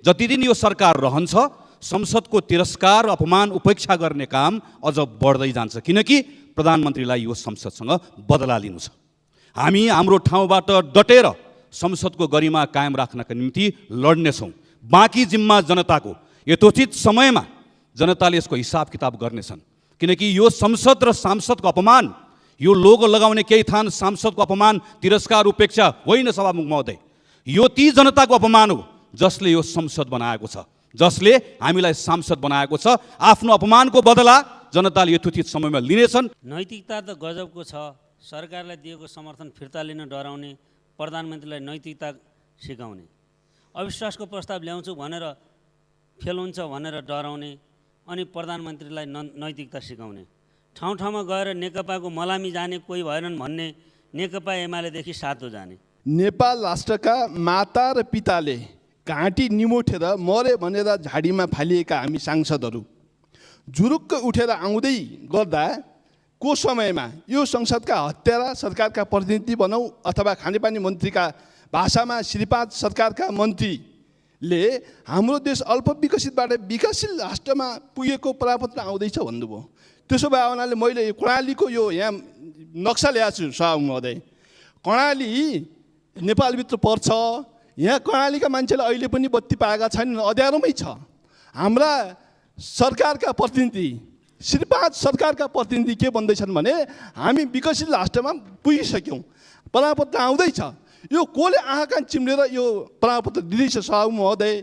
जति दिन यो सरकार रहन्छ संसदको तिरस्कार अपमान उपेक्षा गर्ने काम अझ बढ्दै जान्छ, किनकि प्रधानमन्त्रीलाई यो संसदसँग बदला लिनु छ। हामी हाम्रो ठाउँबाट डटेर संसदको गरिमा कायम राख्नका निम्ति लड्नेछौँ। बाँकी जिम्मा जनताको, यथोचित समयमा जनताले यसको हिसाब किताब गर्नेछन्, किनकि यो संसद र सांसदको अपमान, यो लोगो लगाउने केही थान सांसदको अपमान तिरस्कार उपेक्षा होइन सभामुख महोदय, यो ती जनताको अपमान हो जसले यो संसद बनाएको छ, जसले हामीलाई सांसद बनाएको छ। आफ्नो अपमानको बदला जनताले यथोचित समयमा लिनेछन्। नैतिकता त गजबको छ। सरकारलाई दिएको समर्थन फिर्ता लिन डराउने, प्रधानमन्त्रीलाई नैतिकता सिकाउने, अविश्वासको प्रस्ताव ल्याउँछु भनेर फेल हुन्छ भनेर डराउने अनि प्रधानमन्त्रीलाई नैतिकता सिकाउने, ठाउँ ठाउँमा गएर नेकपाको मलामी जाने कोही भएनन् भन्ने, नेकपा एमालेदेखि सातो जाने। नेपाल राष्ट्रका माता र पिताले घाँटी निमोठेर मरे भनेर झाडीमा फालिएका हामी सांसदहरू जुरुक्क उठेर आउँदै गर्दा को समयमा यो संसदका हत्यारा सरकारका प्रतिनिधि भनौँ अथवा खानेपानी मन्त्रीका भाषामा श्रीपाद सरकारका मन्त्रीले हाम्रो देश अल्पविकसितबाट विकसित राष्ट्रमा पुगेको परापत्र आउँदैछ भन्नुभयो। त्यसो भए हुनाले मैले कर्णालीको यो यहाँ नक्सा ल्याएको छु सभामुख महोदय। कर्णाली नेपालभित्र पर्छ। यहाँ कर्णालीका मान्छेले अहिले पनि बत्ती पाएका छैनन्, अँध्यारोमै छ। हाम्रा सरकारका प्रतिनिधि, श्रीपाद सरकारका प्रतिनिधि के भन्दैछन् भने हामी विकसित राष्ट्रमा पुगिसक्यौँ, परापत्र आउँदैछ। यो कसले आँखा कान चिम्लेर यो परापत्र दिँदैछ सभामुख महोदय?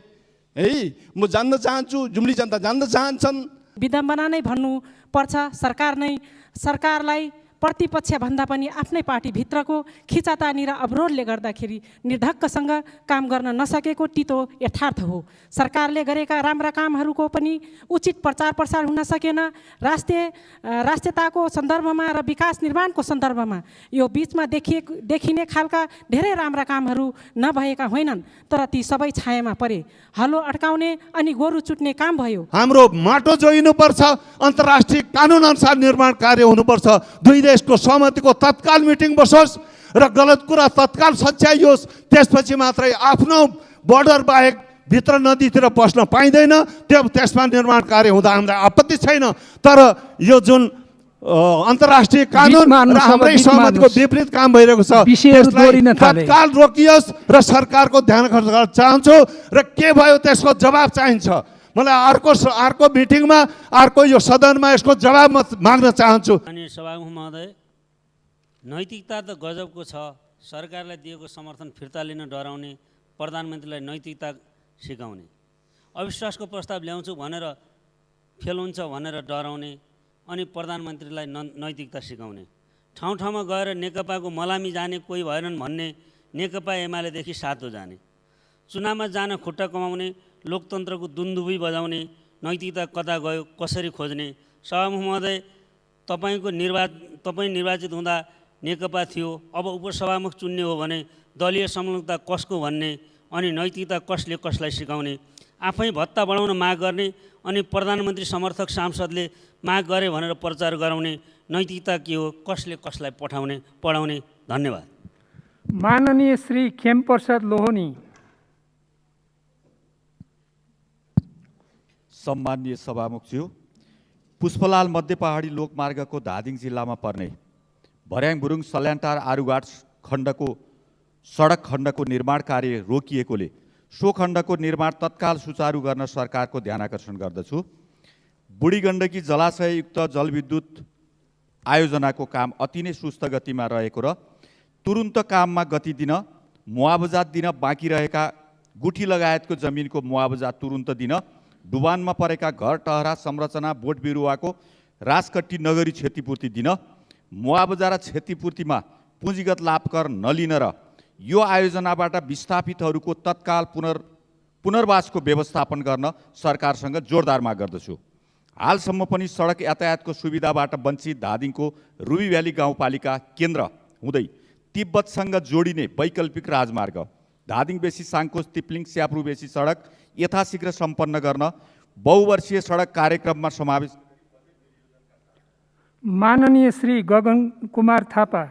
है, म जान्न चाहन्छु, जुम्ली जनता जान्न चाहन्छन्। विडम्बना नै भन्नु पर्छ। सरकारलाई प्रतिपक्ष भन्दा पनि आफ्नै पार्टीभित्रको खिचातानी र अवरोधले गर्दाखेरि निर्धक्कसँग काम गर्न नसकेको तितो यथार्थ हो। सरकारले गरेका राम्रा कामहरूको पनि उचित प्रचार प्रसार हुन सकेन। राष्ट्रियताको सन्दर्भमा र विकास निर्माणको सन्दर्भमा यो बिचमा देखिने खालका धेरै राम्रा कामहरू नभएका होइनन्, तर ती सबै छायामा परे। हलो अड्काउने अनि गोरु चुट्ने काम भयो। हाम्रो माटो जोइनुपर्छ, अन्तर्राष्ट्रिय कानुन अनुसार निर्माण कार्य हुनुपर्छ, दुई देशको सहमतिको तत्काल मिटिङ बसोस् र गलत कुरा तत्काल सच्याइयोस्। त्यसपछि मात्रै आफ्नो बोर्डर बाहेक भित्र नदीतिर पस्न पाइँदैन। त्यसमा निर्माण कार्य हुँदा हामीलाई आपत्ति छैन, तर यो जुन अन्तर्राष्ट्रिय कानुन र हाम्रै सहमतिको विपरीत काम भइरहेको छ त्यसलाई तत्काल रोकियोस् र सरकारको ध्यान खर्च गर्न चाहन्छु। र के भयो त्यसको जवाब चाहिन्छ। मलाई अर्को मिटिङमा अर्को यो सदनमा यसको जवाब माग्न चाहन्छु। अनि सभामुख महोदय, नैतिकता त गजबको छ। सरकारलाई दिएको समर्थन फिर्ता लिन डराउने, प्रधानमन्त्रीलाई नैतिकता सिकाउने, अविश्वासको प्रस्ताव ल्याउँछु भनेर फेल हुन्छ भनेर डराउने अनि प्रधानमन्त्रीलाई नैतिकता सिकाउने, ठाउँ ठाउँमा गएर नेकपाको मलामी जाने कोही भएनन् भन्ने, नेकपा एमालेदेखि सातो जाने, चुनावमा जान खुट्टा कमाउने, लोकतन्त्रको दुन्दुबी बजाउने, नैतिकता कता गयो कसरी खोज्ने। सभामुख महोदय, तपाईँ निर्वाचित हुँदा नेकपा थियो, अब उपसभामुख चुन्ने हो भने दलीय संलग्नता कसको भन्ने अनि नैतिकता कसले कसलाई सिकाउने। आफै भत्ता बढाउन माग गर्ने अनि प्रधानमन्त्री समर्थक सांसदले माग गरे भनेर प्रचार गराउने, नैतिकता के हो, कसले कसलाई पढाउने। धन्यवाद। माननीय श्री खेमप्रसाद लोहनी। सम्माननीय सभामुखज्यू, पुष्पलाल मध्य पहाडी लोकमार्गको धादिङ जिल्लामा पर्ने भर्याङ बुरुङ सल्यानटार आरुघाट खण्डको सडक खण्डको निर्माण कार्य रोकिएकोले सो खण्डको निर्माण तत्काल सुचारू गर्न सरकारको ध्यान आकर्षण गर्दछु। बुढी गण्डकी जलाशययुक्त जलविद्युत आयोजनाको काम अति नै सुस्त गतिमा रहेको र तुरुन्त काममा गति दिन, मुआवजा दिन बाँकी रहेका गुठी लगायतको जमिनको मुआवजा तुरुन्त दिन, डुबानमा परेका घर टहरा संरचना बोट बिरुवाको राजकट्टी नगरी क्षतिपूर्ति दिन, मुआवजा र क्षतिपूर्तिमा पुँजीगत लाभ कर नलिन र यो आयोजनाबाट विस्थापितहरूको तत्काल पुनर्वासको व्यवस्थापन गर्न सरकारसँग जोरदार माग गर्दछु। हालसम्म पनि सडक यातायातको सुविधाबाट वञ्चित धादिङको रुबी भ्याली गाउँपालिका केन्द्र हुँदै तिब्बतसँग जोडिने वैकल्पिक राजमार्ग धादिङ बेसी साङ्कोस तिप्लिङ स्याप्रु बेसी सडक यथाशीघ्र सम्पन्न गर्न बहुवर्षीय सडक कार्यक्रममा समावेश। माननीय श्री गगन कुमार थापा।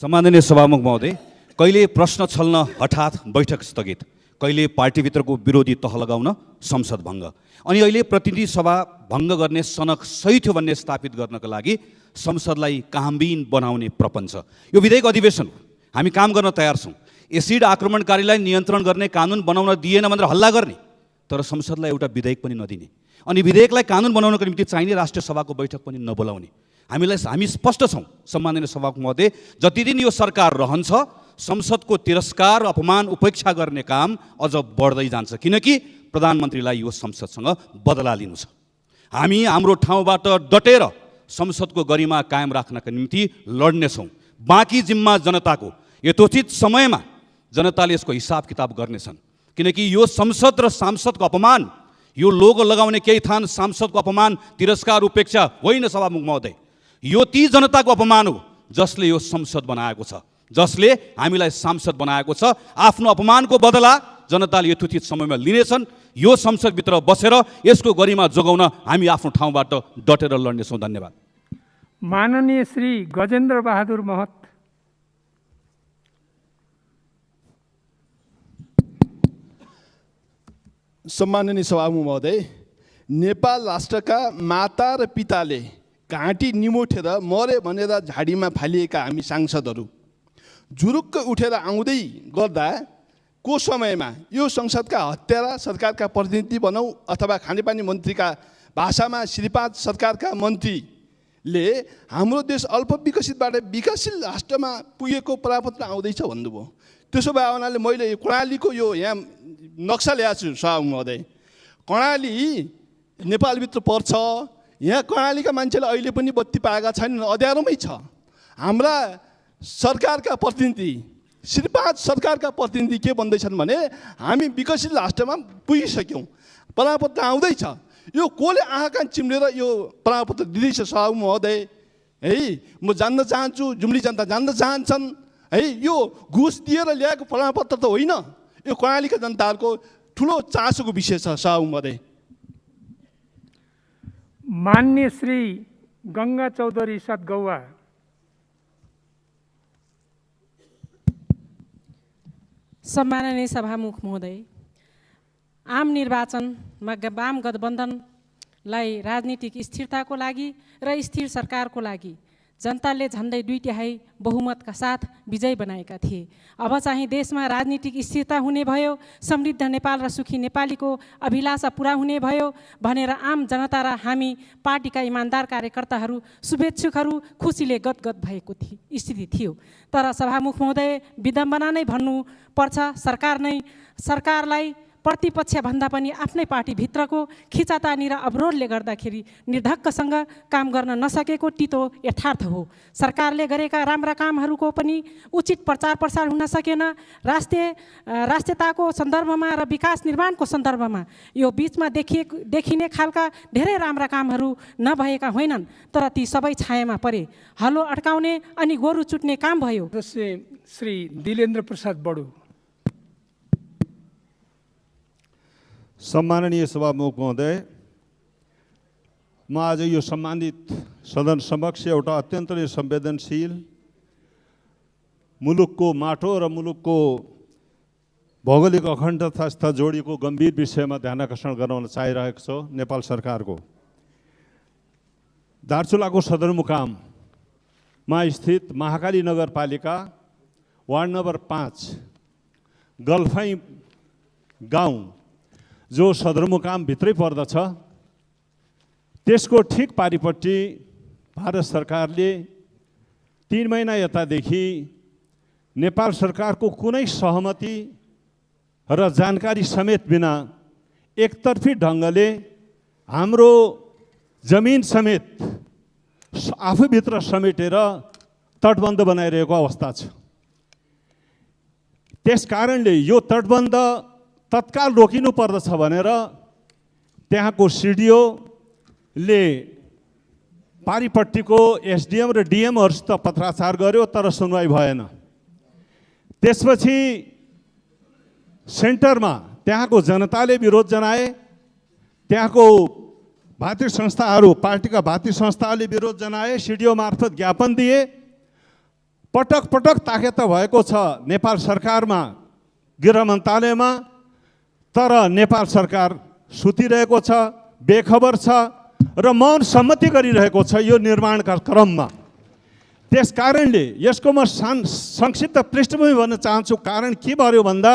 सम्माननीय सभामुख महोदय, कहिले प्रश्न छल्न हठात बैठक स्थगित, कहिले पार्टीभित्रको विरोधी तह लगाउन संसद भङ्ग, अनि अहिले प्रतिनिधि सभा भङ्ग गर्ने सनक सही थियो भन्ने स्थापित गर्नका लागि संसदलाई कामबिन बनाउने प्रपञ्च। यो विधेयक अधिवेशन हो, हामी काम गर्न तयार छौँ। एसिड आक्रमणकारीलाई नियन्त्रण गर्ने कानुन बनाउन दिएन भनेर हल्ला गर्ने, तर संसदलाई एउटा विधेयक पनि नदिने, अनि विधेयकलाई कानुन बनाउनको निम्ति चाहिने राष्ट्रिय सभाको बैठक पनि नबोलाउने। हामी स्पष्ट छौँ सम्माननीय सभामुख महोदय, जति दिन यो सरकार रहन्छ संसदको तिरस्कार, अपमान, उपेक्षा गर्ने काम अझ बढ्दै जान्छ, किनकि प्रधानमन्त्रीलाई यो संसदसँग बदला लिनु छ। हामी हाम्रो ठाउँबाट डटेर संसदको गरिमा कायम राख्नका निम्ति लड्नेछौँ। बाँकी जिम्मा जनताको, यथोचित समयमा जनताले यसको हिसाब किताब गर्नेछन्, किनकि यो संसद र सांसदको अपमान, यो लोगो लगाउने केही थान सांसदको अपमान, तिरस्कार, उपेक्षा होइन सभामुख महोदय। यो ती जनताको अपमान हो जसले यो संसद बनाएको छ, जसले हामीलाई सांसद बनाएको छ। आफ्नो अपमानको बदला जनताले यथोचित समयमा लिनेछन्। यो संसदभित्र बसेर यसको गरिमा जोगाउन हामी आफ्नो ठाउँबाट डटेर लड्नेछौँ। धन्यवाद। माननीय श्री गजेन्द्र बहादुर महत। सम्माननीय सभामुख महोदय, नेपाल राष्ट्रका माता र पिताले घाँटी निमोठेर मरे भनेर झाडीमा फालिएका हामी सांसदहरू जुरुक्क उठेर आउँदै गर्दा को समयमा यो संसदका हत्यारा सरकारका प्रतिनिधि भनौँ अथवा खानेपानी मन्त्रीका भाषामा श्रीपाद सरकारका मन्त्रीले हाम्रो देश अल्पविकसितबाट विकसित राष्ट्रमा पुगेको परापत्र आउँदैछ भन्नुभयो। त्यसो भए हुनाले मैले कर्णालीको यो यहाँ नक्सा ल्याएको छु सभामुख महोदय। कर्णाली नेपालभित्र पर्छ। यहाँ कर्णालीका मान्छेले अहिले पनि बत्ती पाएका छैनन्, अँध्यारोमै छ। हाम्रा सरकारका प्रतिनिधि, श्रीपाद सरकारका प्रतिनिधि के भन्दैछन् भने हामी विकसित राष्ट्रमा पुगिसक्यौँ, परापत्र आउँदैछ। यो कसले आँखा कान चिम्लेर यो परापत्र दिँदैछ सभामुख महोदय? है, म जान्न चाहन्छु, जुम्ली जनता जान्न चाहन्छन् है, यो घुस दिएर ल्याएको प्रमाणपत्र त होइन। यो कर्णालीका जनताहरूको ठुलो चासोको विषय छ सभामुख महोदय। मान्य श्री गङ्गा चौधरी सतगौवा। सम्माननीय सभामुख महोदय, आम निर्वाचनमा वाम गठबन्धनलाई राजनीतिक स्थिरताको लागि र स्थिर सरकारको लागि जनताले झन्डै 2/3 बहुमतका साथ विजय बनाएका थिए। अब चाहिँ देशमा राजनीतिक स्थिरता हुने भयो, समृद्ध नेपाल र सुखी नेपालीको अभिलाषा पुरा हुने भयो भनेर आम जनता र हामी पार्टीका इमान्दार कार्यकर्ताहरू, शुभेच्छुकहरू खुसीले गदगद भएको स्थिति थियो। तर सभामुख महोदय, विडम्बना नै भन्नुपर्छ, सरकारलाई प्रतिपक्ष भन्दा पनि आफ्नै पार्टीभित्रको खिचातानी र अवरोधले गर्दाखेरि निर्धक्कसँग काम गर्न नसकेको तितो यथार्थ हो। सरकारले गरेका राम्रा कामहरूको पनि उचित प्रचार प्रसार हुन सकेन। राष्ट्रियताको सन्दर्भमा र विकास निर्माणको सन्दर्भमा यो बिचमा देखिने खालका धेरै राम्रा कामहरू नभएका होइनन्, तर ती सबै छायामा परे। हलो अड्काउने अनि गोरु चुट्ने काम भयो। श्री दिलेन्द्र प्रसाद बडु। सम्माननीय सभामुख महोदय, म आज यो सम्मानित सदन समक्ष एउटा अत्यन्त नै संवेदनशील, मुलुकको माटो र मुलुकको भौगोलिक अखण्डतासित जोडिएको गम्भीर विषयमा ध्यानाकर्षण गराउन चाहिरहेको छु। नेपाल सरकारको दार्चुलाको सदरमुकाममा स्थित महाकाली नगरपालिका वार्ड नम्बर 5 गल्फाई गाउँ जो सदरमुकामभित्रै पर्दछ, त्यसको ठिक पारिपट्टि भारत सरकारले 3 महिना यतादेखि नेपाल सरकारको कुनै सहमति र जानकारी समेत बिना एकतर्फी ढङ्गले हाम्रो जमिन समेत आफूभित्र समेटेर तटबन्ध बनाइरहेको अवस्था छ। त्यसकारणले यो तटबन्ध तत्काल रोकिनु पर्दछ भनेर त्यहाँको सिडिओले पारिपट्टिको एसडिएम र डिएमहरूसित पत्राचार गर्यो, तर सुनवाई भएन। त्यसपछि सेन्टरमा त्यहाँको जनताले विरोध जनाए, त्यहाँको भातृ संस्थाहरू, पार्टीका भातृ संस्थाहरूले विरोध जनाए, सिडिओ मार्फत ज्ञापन दिए। पटक पटक ताकेता भएको छ नेपाल सरकारमा, गृह मन्त्रालयमा तर नेपाल सरकार सुतिरहेको छ, बेखबर छ र मौन सम्मति गरिरहेको छ यो निर्माणका क्रममा। त्यस कारणले यसको म संक्षिप्त पृष्ठभूमि भन्न चाहन्छु। कारण के भयो भन्दा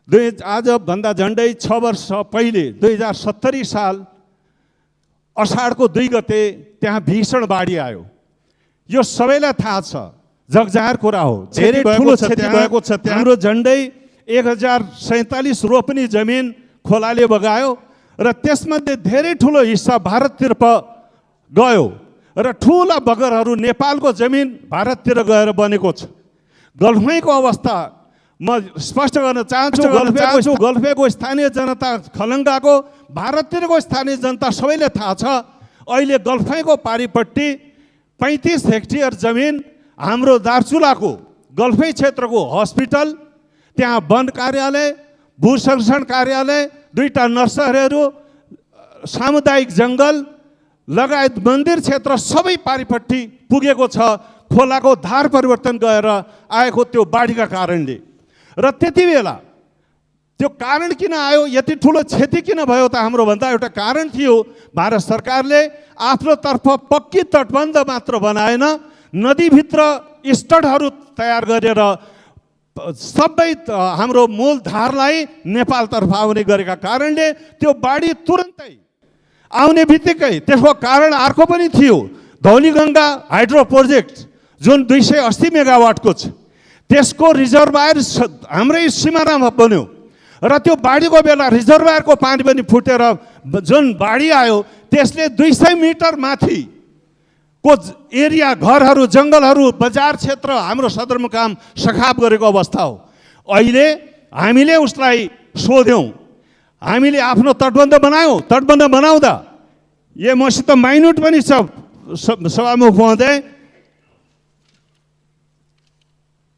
आजभन्दा झन्डै 6 वर्ष पहिले 2070 साल अषाढको 2 गते त्यहाँ भीषण बाढी आयो। यो सबैलाई थाहा छ, जगजाहेर कुरा हो। धेरै ठुलो क्षति भएको छ। हाम्रो झन्डै 1047 रोपनी जमिन खोलाले बगायो र त्यसमध्ये धेरै ठुलो हिस्सा भारततिर गयो र ठुला बगरहरू नेपालको जमिन भारततिर गएर बनेको छ। गल्फैको अवस्था म स्पष्ट गर्न चाहन्छु। गल्फेको स्थानीय जनता, खलङ्गाको, भारततिरको स्थानीय जनता सबैले थाहा छ। अहिले गल्फैको पारिपट्टि 35 हेक्टेयर जमिन हाम्रो दार्चुलाको गल्फै क्षेत्रको हस्पिटल, त्यहाँ वन कार्यालय, भू संरक्षण कार्यालय, 2टा नर्सरीहरू, सामुदायिक जङ्गल लगायत मन्दिर क्षेत्र सबै पारिपट्टि पुगेको छ। खोलाको धार परिवर्तन गएर आएको त्यो बाढीका कारणले। र त्यति बेला त्यो कारण किन आयो, यति ठुलो क्षति किन भयो त हाम्रो भन्दा एउटा कारण थियो, भारत सरकारले आफ्नो तर्फ पक्की तटबन्ध मात्र बनाएन, नदीभित्र स्टडहरू तयार गरेर सबै हाम्रो मूलधारलाई नेपालतर्फ आउने गरेका कारणले त्यो बाढी तुरन्तै आउने बित्तिकै त्यसको कारण अर्को पनि थियो। धौलीगङ्गा हाइड्रो प्रोजेक्ट जुन 280 मेगावाटको छ, त्यसको रिजर्भायर हाम्रै सिमानामा बन्यो र त्यो बाढीको बेला रिजर्भायरको पानी पनि फुटेर जुन बाढी आयो त्यसले 200 मिटर माथि को एरिया, घरहरू, जङ्गलहरू, बजार क्षेत्र हाम्रो सदरमुकाम सखाप गरेको अवस्था हो। अहिले हामीले उसलाई सोध्यौँ, हामीले आफ्नो तटबन्ध बनायौँ। तटबन्ध बनाउँदा मसित माइन्युट पनि छ सभामुख महोदय,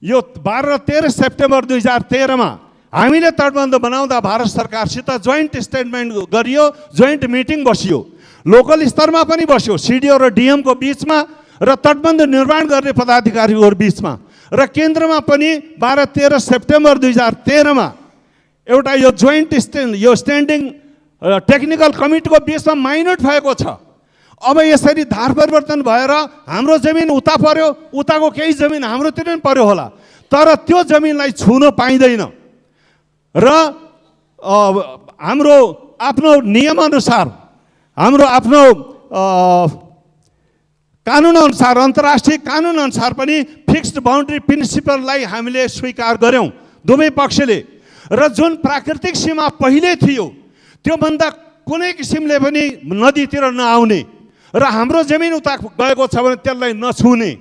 यो 12 र 13 सेप्टेम्बर 2013 मा हामीले तटबन्ध बनाउँदा भारत सरकारसित जोइन्ट स्टेटमेन्ट गरियो, जोइन्ट मिटिङ बसियो, लोकल स्तरमा पनि बस्यो, सिडिओ र डिएम को बिचमा र तटबन्ध निर्माण गर्ने पदाधिकारीहरू बिचमा, र केन्द्रमा पनि 12-13 सेप्टेम्बर 2013 मा एउटा यो जोइन्ट स्ट्यान्डिङ टेक्निकल कमिटीको बिचमा माइन्युट भएको छ। अब यसरी धार परिवर्तन भएर हाम्रो जमिन उता पर्यो, उताको केही जमिन हाम्रोतिर पनि पर्यो होला, तर त्यो जमिनलाई छुन पाइँदैन र हाम्रो आफ्नो नियमअनुसार, हाम्रो आफ्नो कानुनअनुसार, अन्तर्राष्ट्रिय कानुनअनुसार पनि फिक्स्ड बाउन्ड्री प्रिन्सिपललाई हामीले स्वीकार गऱ्यौँ दुवै पक्षले। र जुन प्राकृतिक सीमा पहिले थियो त्योभन्दा कुनै किसिमले पनि नदीतिर नआउने र हाम्रो जमिन उता गएको छ भने त्यसलाई नछुने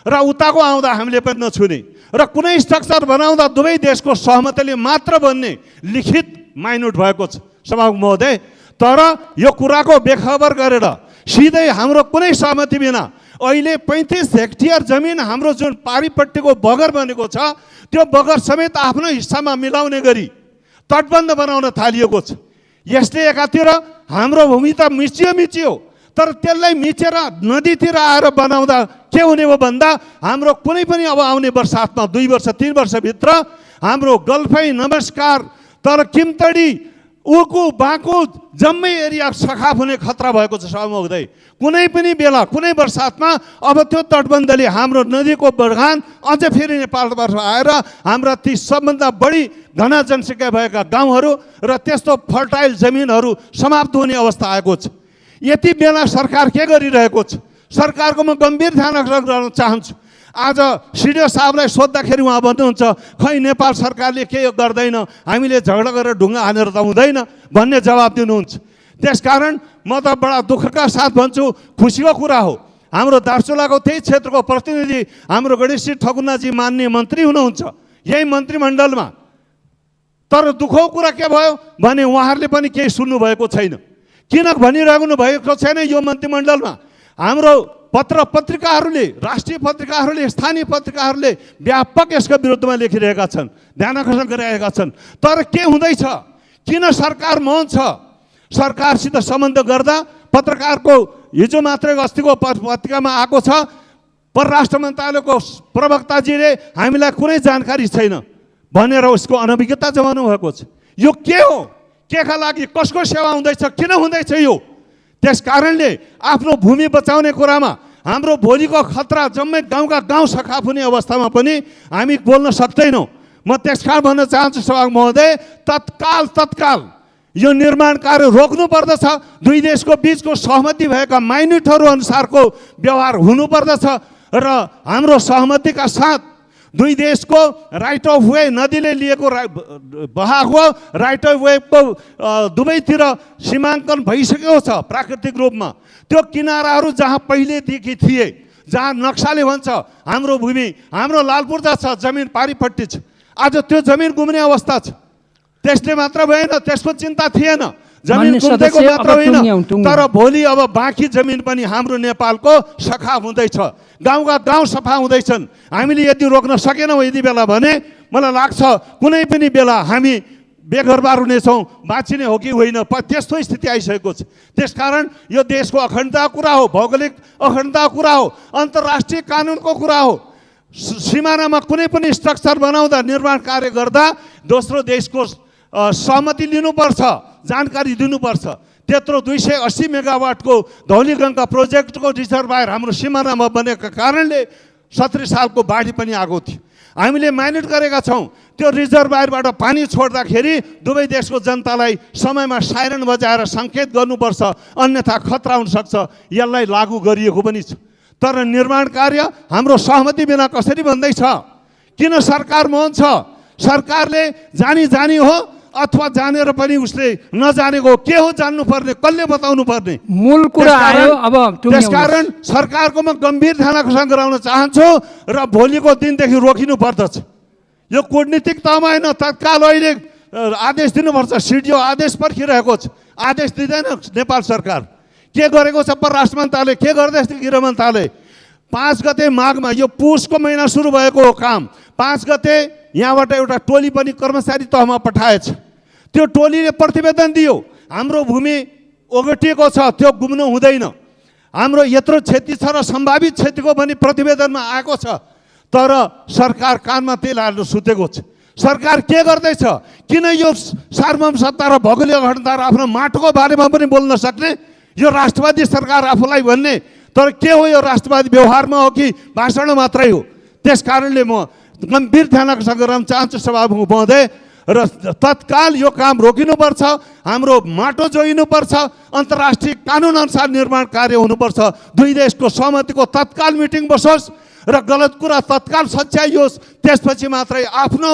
र उताको आउँदा हामीले पनि नछुने र कुनै स्ट्रक्चर बनाउँदा दुवै देशको सहमतिले मात्र बन्ने लिखित माइन्युट भएको छ सभामुख महोदय। तर यो कुराको बेखबर गरेर सिधै हाम्रो कुनै सहमति बिना अहिले 35 हेक्टेयर जमिन हाम्रो जुन पारिपट्टिको बगर बनेको छ त्यो बगर समेत आफ्नो हिस्सामा मिलाउने गरी तटबन्ध बनाउन थालिएको छ। यसले एकातिर हाम्रो भूमि त मिचियो, तर त्यसलाई मिचेर नदीतिर आएर बनाउँदा के हुने हो भन्दा हाम्रो कुनै पनि अब आउने बर्सातमा 2 वर्ष 3 वर्षभित्र हाम्रो गल्फै, नमस्कार, तर किमतडी, उकु, बाँकु जम्मै एरिया सखाप हुने खतरा भएको छ सभामुख महोदय। कुनै पनि बेला, कुनै बर्सातमा अब त्यो तटबन्धले हाम्रो नदीको बढान अझ फेरि नेपालतर्फ आएर हाम्रा ती सबभन्दा बढी घना जनसङ्ख्या भएका गाउँहरू र त्यस्तो फर्टाइल जमिनहरू समाप्त हुने अवस्था आएको छ। यति बेला सरकार के गरिरहेको छ? सरकारको म गम्भीर ध्यान आकर्षण गर्न चाहन्छु। आज सिडिओ साहबलाई सोद्धाखेरि उहाँ भन्नुहुन्छ खै नेपाल सरकारले के गर्दैन, हामीले झगडा गरेर ढुङ्गा हानेर त हुँदैन भन्ने जवाब दिनुहुन्छ। त्यसकारण म त बडा दुःखका साथ भन्छु, खुसीको कुरा हो हाम्रो दार्चुलाको त्यही क्षेत्रको प्रतिनिधि हाम्रो गणेशजी ठकुनाजी मान्य मन्त्री हुनुहुन्छ यही मन्त्रीमण्डलमा। तर दुःखको कुरा के भयो भने उहाँहरूले पनि केही सुन्नु भएको छैन। किन भनिराख्नु भएको छैन? यो मन्त्रीमण्डलमा हाम्रो पत्र पत्रिकाहरूले, राष्ट्रिय पत्रिकाहरूले, स्थानीय पत्रिकाहरूले व्यापक यसको विरुद्धमा लेखिरहेका छन्, ध्यान आकर्षण गरिरहेका छन्। तर के हुँदैछ? किन सरकार मौन छ? सरकारसित सम्बन्ध गर्दा पत्रकारको हिजो मात्रै अस्तिको पत्रिकामा आएको छ, परराष्ट्र मन्त्रालयको प्रवक्ताजीले हामीलाई कुनै जानकारी छैन भनेर उसको अनभिज्ञता जमाउनु भएको छ। यो के हो, केका लागि, कसको सेवा हुँदैछ, किन हुँदैछ यो? त्यस कारणले आफ्नो भूमि बचाउने कुरामा हाम्रो भोलिको खतरा जम्मै गाउँका गाउँ सखाप हुने अवस्थामा पनि हामी बोल्न सक्दैनौँ। म त्यस कारण भन्न चाहन्छु सभामुख महोदय, तत्काल यो निर्माण कार्य रोक्नु पर्दछ। दुई देशको बिचको सहमति भएका माइन्युटहरू अनुसारको व्यवहार हुनुपर्दछ र हाम्रो सहमतिका साथ दुई देशको राइट अफ वे, नदीले लिएको बहाको राइट अफ वेको दुवैतिर सीमाङ्कन भइसकेको छ प्राकृतिक रूपमा। त्यो किनाराहरू जहाँ पहिलेदेखि थिए, जहाँ नक्साले भन्छ हाम्रो भूमि, हाम्रो लालपूर्जा छ, जमिन पारिपट्टि छ, आज त्यो जमिन गुम्ने अवस्था छ। त्यसले मात्र भएन, त्यसको चिन्ता थिएन, जमिन गुम्देको मात्र होइन, तर भोलि अब बाँकी जमिन पनि हाम्रो नेपालको सखाप हुँदैछ, गाउँका गाउँ सफा हुँदैछन्। हामीले यदि रोक्न सकेनौँ यति बेला भने मलाई लाग्छ कुनै पनि बेला हामी बेघरबार हुनेछौँ, बाँचिने हो कि होइन, त्यस्तो स्थिति आइसकेको छ। त्यसकारण यो देशको अखण्डता कुरा हो, भौगोलिक अखण्डता कुरा हो, अन्तर्राष्ट्रिय कानुनको कुरा हो। सिमानामा कुनै पनि स्ट्रक्चर बनाउँदा, निर्माण कार्य गर्दा दोस्रो देशको सहमति लिनुपर्छ, जानकारी दिनुपर्छ। त्यत्रो 280 मेगावाटको धौलीगङ्गा प्रोजेक्टको रिजर्भायर हाम्रो सिमानामा बनेको कारणले 70 सालको बाढी पनि आएको थियो। हामीले माइनेट गरेका छौँ, त्यो रिजर्भायरबाट पानी छोड्दाखेरि दुवै देशको जनतालाई समयमा साइरन बजाएर सङ्केत गर्नुपर्छ, अन्यथा खतरा हुनसक्छ। यसलाई लागू गरिएको पनि छ, तर निर्माण कार्य हाम्रो सहमति बिना कसरी भन्दैछ? किन सरकार मौन छ? सरकारले जानी हो अथवा जानेर पनि उसले नजानेको के हो जान्नुपर्ने, कसले बताउनु पर्ने? मूल कुरा आयो। अब त्यसकारण सरकारको म गम्भीर ध्यान आकर्षण गराउन चाहन्छु र भोलिको दिनदेखि रोकिनु पर्दछ। यो कूटनीतिक तहमा होइन, तत्काल अहिले आदेश दिनुपर्छ। सिडिओ आदेश पर्खिरहेको छ, आदेश दिँदैन नेपाल सरकार। के गरेको छ परराष्ट्र मन्त्रालय, के गर्दैछ गृह मन्त्रालय? 5 गते माघमा, यो पुसको महिना सुरु भएको हो काम, 5 गते यहाँबाट एउटा टोली पनि कर्मचारी तहमा पठाएछ। त्यो टोलीले प्रतिवेदन दियो, हाम्रो भूमि ओगटिएको छ, त्यो गुम्नु हुँदैन, हाम्रो यत्रो क्षति छ र सम्भावित क्षतिको पनि प्रतिवेदनमा आएको छ, तर सरकार कानमा तेल हालेर सुतेको छ। सरकार के गर्दैछ? किन यो सार्वभौम सत्ता र भौगोलिक अखण्डता र आफ्नो माटोको बारेमा पनि बोल्न सक्ने यो राष्ट्रवादी सरकार आफूलाई भन्ने? तर के हो यो राष्ट्रवादी व्यवहारमा हो कि भाषण मात्रै हो? त्यस कारणले म गम्भीर ध्यान आकर्षण गराउन चाहन्छु सभामुख महोदय, र तत्काल यो काम रोकिनुपर्छ, हाम्रो माटो जोइनुपर्छ, अन्तर्राष्ट्रिय कानुन अनुसार निर्माण कार्य हुनुपर्छ, दुई देशको सहमतिको तत्काल मिटिङ बसोस् र गलत कुरा तत्काल सच्याइयोस्। त्यसपछि मात्रै आफ्नो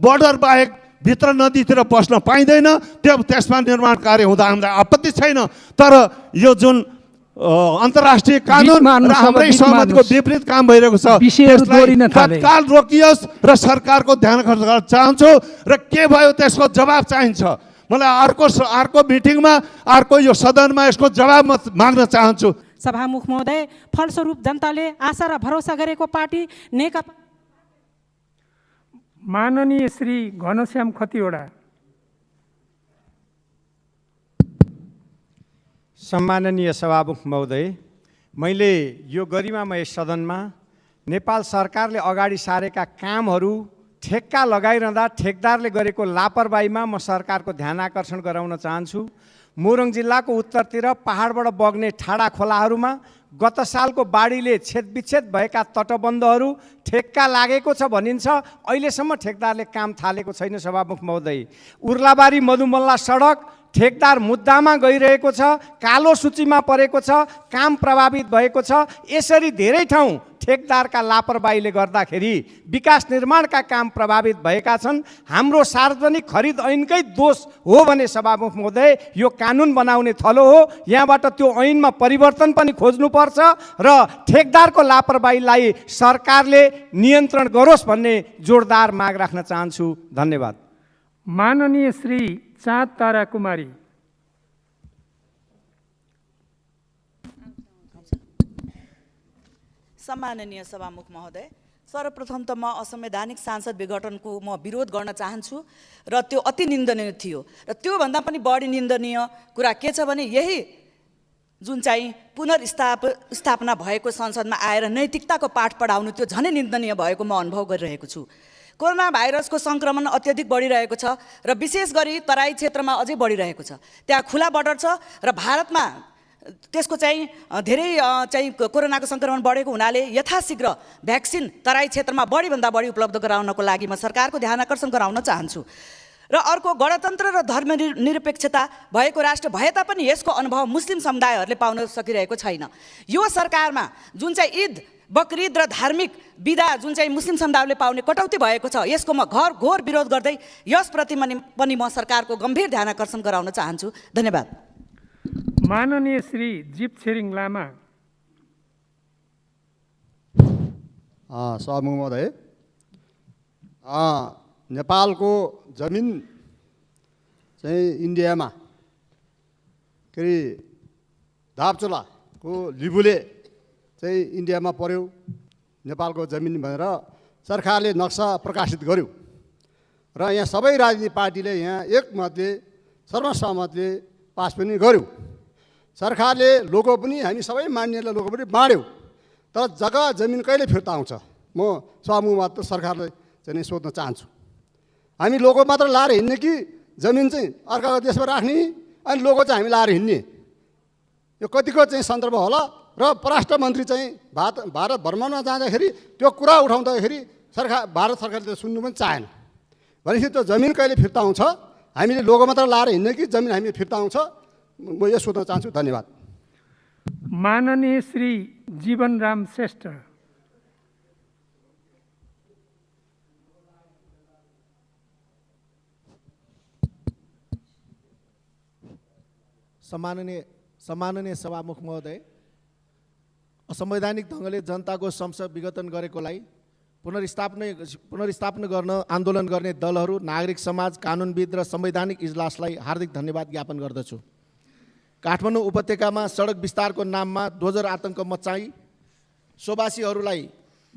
बोर्डर बाहेक भित्र नदीतिर पस्न पाइँदैन। त्यसमा निर्माण कार्य हुँदा हामीलाई आपत्ति छैन, तर यो जुन अन्तर्राष्ट्रिय कानुन र हाम्रै सहमतिको विपरीत काम भइरहेको छ, त्यसलाई तत्काल रोकियोस् र सरकारको ध्यान आकर्षण गर्न चाहन्छु। र के भयो त्यसको जवाब चाहिन्छ मलाई। अर्को मिटिङमा, अर्को यो सदनमा यसको जवाब माग्न चाहन्छु। सभामुख महोदय, फलस्वरूप जनताले आशा र भरोसा गरेको पार्टी नेकपा। माननीय श्री घनश्याम खतिवडा। सम्माननीय सभामुख महोदय, मैले यो गरिमामय सदनमा नेपाल सरकारले अगाडि सारेका कामहरू ठेक्का लगाइरहँदा ठेकदारले गरेको लापरवाहीमा म सरकारको ध्यान आकर्षण गराउन चाहन्छु। मोरङ जिल्लाको उत्तरतिर पहाडबाट बग्ने ठाडा खोलाहरूमा गत सालको बाढीले छेदविच्छेद भएका तटबन्धहरू ठेक्का लागेको छ भनिन्छ। अहिलेसम्म ठेकदारले काम थालेको छैन सभामुख महोदय। उर्लाबारी मधुमल्ला सडक ठेकदार मुद्दामा गइरहेको छ, कालो सूचीमा परेको छ, काम प्रभावित भएको छ। यसरी धेरै ठाउँ ठेकदारका लापरवाहीले गर्दाखेरि विकास निर्माणका काम प्रभावित भएका छन्। हाम्रो सार्वजनिक खरिद ऐनकै दोष हो भने सभामुख महोदय यो कानुन बनाउने थलो हो। यहाँबाट त्यो ऐनमा परिवर्तन पनि खोज्नुपर्छ र ठेकदारको लापरवाहीलाई सरकारले नियन्त्रण गरोस् भन्ने जोरदार माग राख्न चाहन्छु। धन्यवाद। माननीय श्री चाँद तारा कुमारी। सम्माननीय सभामुख महोदय, सर्वप्रथम त म असंवैधानिक सांसद विघटनको म विरोध गर्न चाहन्छु र त्यो अति निन्दनीय थियो। र त्योभन्दा पनि बढी निन्दनीय कुरा के छ भने यही जुन चाहिँ पुनर्स्थापना भएको संसदमा आएर नैतिकताको पाठ पढाउनु त्यो झनै निन्दनीय भएको म अनुभव गरिरहेको छु। कोरोना भाइरसको सङ्क्रमण अत्यधिक बढिरहेको छ र विशेष गरी तराई क्षेत्रमा अझै बढिरहेको छ। त्यहाँ खुला बर्डर छ र भारतमा त्यसको चाहिँ धेरै चाहिँ कोरोनाको सङ्क्रमण बढेको हुनाले यथाशीघ्र भ्याक्सिन तराई क्षेत्रमा बढीभन्दा बढी उपलब्ध गराउनको लागि म सरकारको ध्यान आकर्षण गराउन चाहन्छु। र अर्को, गणतन्त्र र धर्मनिरपेक्षता भएको राष्ट्र भए तापनि यसको अनुभव मुस्लिम समुदायहरूले पाउन सकिरहेको छैन। यो सरकारमा जुन चाहिँ ईद, बकरिद र धार्मिक बिदा जुन चाहिँ मुस्लिम समुदायले पाउने कटौती भएको छ, यसको म घोर विरोध गर्दै यसप्रति पनि म सरकारको गम्भीर ध्यान आकर्षण गराउन चाहन्छु। धन्यवाद। माननीय श्री जीप छिरिङ लामा। सभामुख महोदय, नेपालको जमिन चाहिँ इन्डियामा के अरे दापचोलाको लिबुले चाहिँ इन्डियामा पर्यो नेपालको जमिन भनेर सरकारले नक्सा प्रकाशित गर्यो र यहाँ सबै राजनीतिक पार्टीले यहाँ एकमतले सर्वसहमतले पास पनि गर्यो। सरकारले लोगो पनि हामी सबै मान्नेलाई लोगो पनि बाँड्यो, तर जग्गा जमिन कहिले फिर्ता आउँछ? म सभामुखबाट सरकारलाई चाहिँ सोध्न चाहन्छु। हामी लोगो मात्र लाएर हिँड्ने कि जमिन चाहिँ अर्काको देशमा राख्ने अनि लोगो चाहिँ हामी लाएर हिँड्ने? यो कतिको चाहिँ सन्दर्भ होला? र परराष्ट्र मन्त्री चाहिँ भारत भ्रमणमा जाँदाखेरि त्यो कुरा उठाउँदाखेरि भारत सरकारले सुन्नु पनि चाहेन। भनेपछि त्यो जमिन कहिले फिर्ता आउँछ? हामीले लोगो मात्र लाएर हिँड्ने कि जमिन हामी फिर्ता आउँछ? म यो सोध्न चाहन्छु। धन्यवाद। माननीय श्री जीवनराम श्रेष्ठ। सम्माननीय सभामुख महोदय, असंवैधानिक ढङ्गले जनताको संसद विघटन गरेकोलाई पुनर्स्थापना गर्न आन्दोलन गर्ने दलहरू, नागरिक समाज, कानुनविद र संवैधानिक इजलासलाई हार्दिक धन्यवाद ज्ञापन गर्दछु। काठमाडौँ उपत्यकामा सडक विस्तारको नाममा दोजर आतङ्क मचाई सोबासीहरूलाई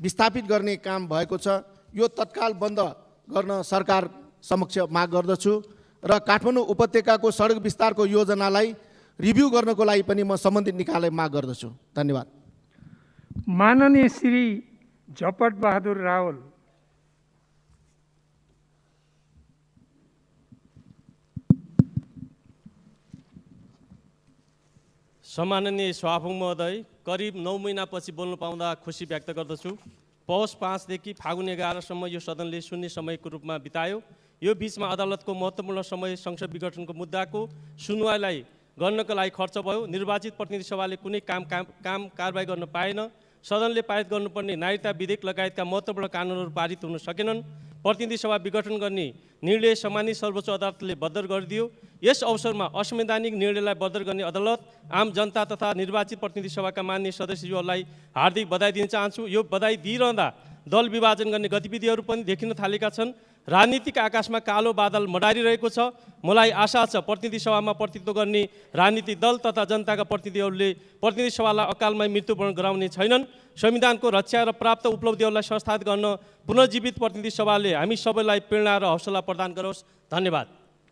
विस्थापित गर्ने काम भएको छ। यो तत्काल बन्द गर्न सरकार समक्ष माग गर्दछु र काठमाडौँ उपत्यकाको सडक विस्तारको योजनालाई रिभ्यू गर्नको लागि पनि म सम्बन्धित निकायलाई माग गर्दछु। धन्यवाद। माननीय श्री झपट बहादुर रावल। सम्माननीय सभामुख महोदय, करिब 9 महिनापछि बोल्न पाउँदा खुसी व्यक्त गर्दछु। पौष 5 देखि फागुन 11 यो सदनले शून्य समयको रूपमा बितायो। यो बीचमा अदालतको महत्त्वपूर्ण समय संसद विघटनको मुद्दाको सुनवाईलाई गर्नका लागि खर्च भयो। निर्वाचित प्रतिनिधि सभाले कुनै काम कारबाही गर्न पाएन। सदनले पारित गर्नुपर्ने नागरिकता विधेयक लगायतका महत्त्वपूर्ण कानुनहरू पारित हुन सकेनन्। प्रतिनिधि सभा विघटन गर्ने निर्णय सम्मानित सर्वोच्च अदालतले बद्ध गरिदियो। यस अवसरमा असंवैधानिक निर्णयलाई बद्ध गर्ने अदालत, आम जनता तथा निर्वाचित प्रतिनिधि सभाका मान्य सदस्यज्यूहरूलाई हार्दिक बधाई दिन चाहन्छु। यो बधाई दिइरहँदा दल विभाजन गर्ने गतिविधिहरू पनि देखिन थालेका छन्। राजनीतिक आकाशमा कालो बादल मडारिरहेको छ। मलाई आशा छ प्रतिनिधि सभामा प्रतिनिधित्व गर्ने राजनीतिक दल तथा जनताका प्रतिनिधिहरूले प्रतिनिधि सभालाई अकालमै मृत्युवरण गराउने छैनन्। संविधानको रक्षा र प्राप्त उपलब्धिहरूलाई संस्थापित गर्न पुनर्जीवित प्रतिनिधि सभाले हामी सबैलाई प्रेरणा र हौसला प्रदान गरोस्। धन्यवाद।